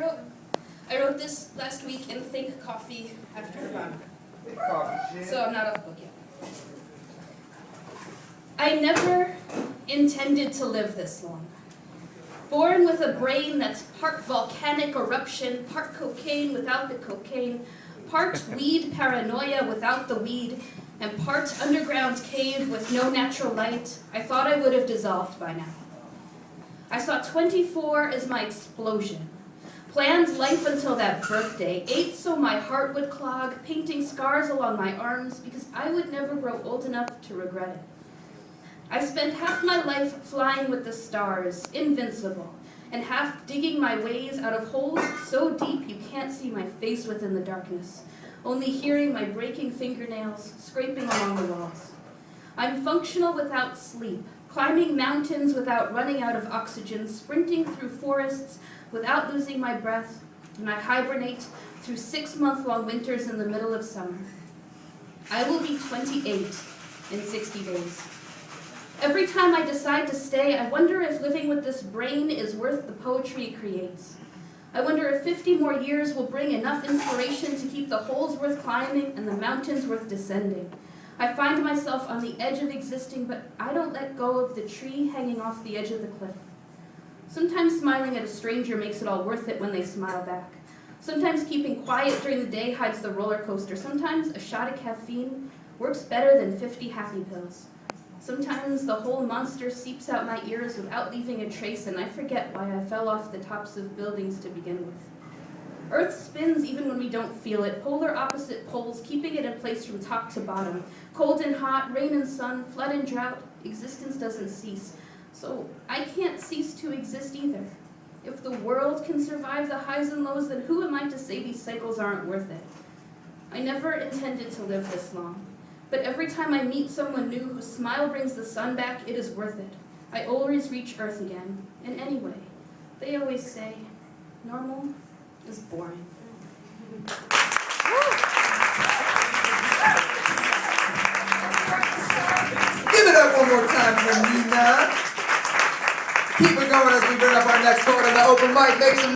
I wrote this last week in Think Coffee after Nirvana. Coffee shit. So I'm not off the book yet. I never intended to live this long. Born with a brain that's part volcanic eruption, part cocaine without the cocaine, part weed paranoia without the weed, and part underground cave with no natural light, I thought I would have dissolved by now. I saw 24 as my explosion. Planned life until that birthday, ate so my heart would clog, painting scars along my arms because I would never grow old enough to regret it. I spent half my life flying with the stars, invincible, and half digging my ways out of holes so deep you can't see my face within the darkness, only hearing my breaking fingernails scraping along the walls. I'm functional without sleep, climbing mountains without running out of oxygen, sprinting through forests without losing my breath, and I hibernate through 6-month-long winters in the middle of summer. I will be 28 in 60 days. Every time I decide to stay, I wonder if living with this brain is worth the poetry it creates. I wonder if 50 more years will bring enough inspiration to keep the holes worth climbing and the mountains worth descending. I find myself on the edge of existing, but I don't let go of the tree hanging off the edge of the cliff. Sometimes smiling at a stranger makes it all worth it when they smile back. Sometimes keeping quiet during the day hides the roller coaster. Sometimes a shot of caffeine works better than 50 happy pills. Sometimes the whole monster seeps out my ears without leaving a trace, and I forget why I fell off the tops of buildings to begin with. Earth spins even when we don't feel it, polar opposite poles, keeping it in place from top to bottom. Cold and hot, rain and sun, flood and drought, existence doesn't cease. So I can't cease to exist either. If the world can survive the highs and lows, then who am I to say these cycles aren't worth it? I never intended to live this long. But every time I meet someone new whose smile brings the sun back, it is worth it. I always reach Earth again. And anyway, they always say, normal is boring. Give it up one more time for Nina. Keep it going as we bring up our next poet on the open mic. Make some